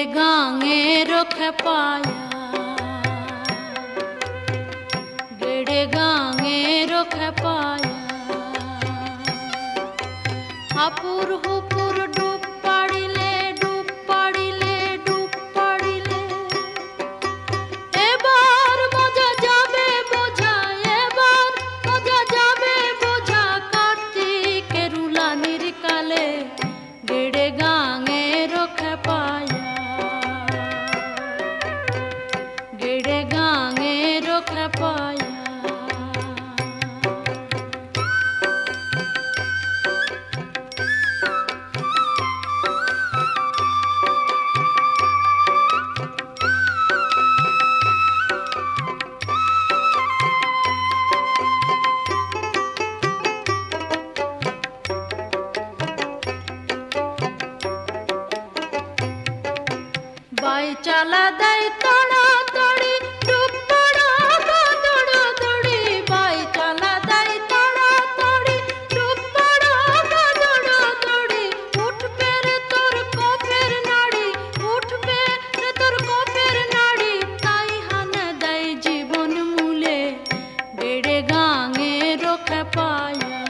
गांगे रुख पाया, गेड़े गांगे रुख पाया। हापुर हुपुर डूब पड़िले, डूब पड़िले, डूब पड़िले। एबार मजा जाबे बोझा, एबार मजा जाबे बोझा। कार्तिकेर उलानिर काले गेड़े गांगे रुख पाया, गेड़े गांगे रुख पाया। बाई चला दई तोड़ा तोड़ी, डूब पड़ा गो तोड़ा तोड़ी। बाई चला दई तोड़ा तोड़ी, डूब पड़ा गो तोड़ा तोड़ी। उठ पेर तोर को फेर नाड़ी, उठ पेर तोर को फेर नाड़ी। ताई हन दई जीवन मूले गेड़े गांगे रुख पाया,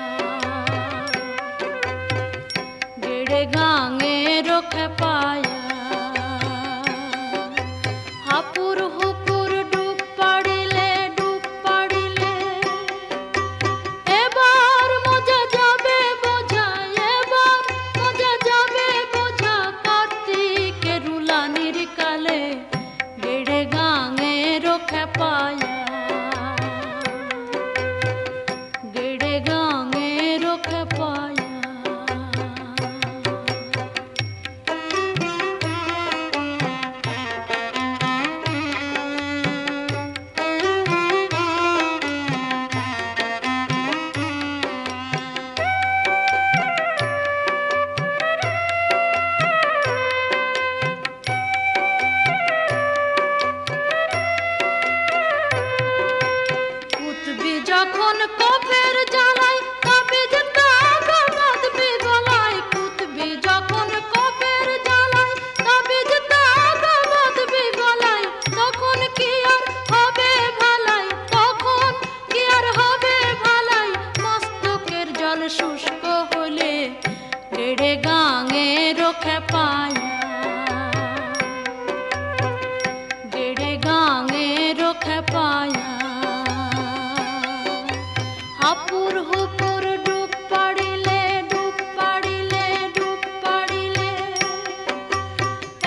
गेड़े गांगे रुख पाया। हापुर हुपुर डूब पड़िले, डूब पड़िले। एबार मजा जाबे बोझा, एबार मजा जाबे बोझा। कार्तिकेर उलानिर काले गेड़े गांगे रुख पाया, गेड़े गांगे रुख पाया। যখন কফের জ্বালায় তাবিজ তাগা বাঁধবি গলায়। কুতবি যখন কফের জ্বালায় তাবিজ তাগা বাঁধবি গলায়। তখন কি আর হবে ভালাই, তখন কি আর হবে ভালাই। মস্তকের জল শুষ্ক হলে গেড়ে গাঁগে রুখ পায়া, গেড়ে গাঁগে রুখ পায়া। हापुर हुपुर डूब पड़िले, डूब पड़िले, डूब पड़िले।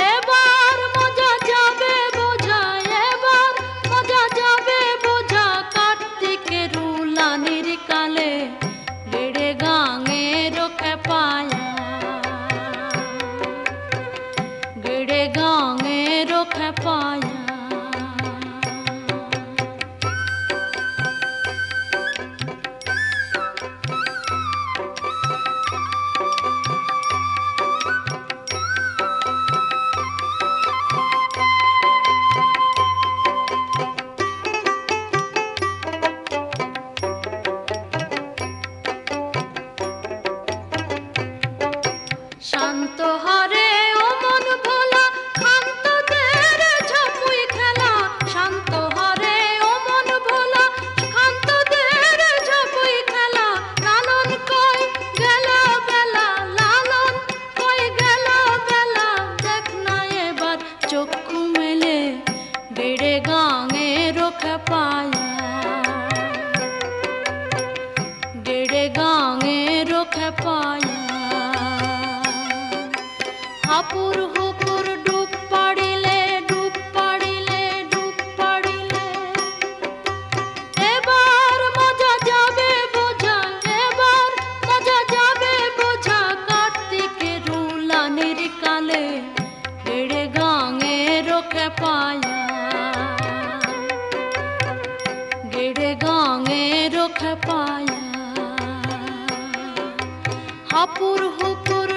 एबार मजा जाबे बोझा, एबार मजा जाबे बोझा। कार्तिकेर उलानिर काले गेड़े गांगे रुख पाया, गेड़े गांगे रुख पाया। শান্ত হরে ও মন ভোলা, খান্তদের ঝাপুই খেলা। শান্ত হরে ও মন ভোলা, খান্তদের ঝাপুই খেলা। লালন কই গেল বেলা, লালন কই গেল বেলা। দেখ না এবার চক্ষু মেলে গেড়ে গাঁগে রুখ পায়া, গেড়ে গাঁগে রুখ পায়া। हापुर हुपुर डूब पड़िले, डूब पड़िले, डूब पड़िले। एबार मजा जाबे बोझा, एबार मजा जाबे बोझा। कार्तिकेर उलानिर काले गेड़े गांगे रुख पाया, गेड़े गांगे रुख पाया। हापुर हुपुर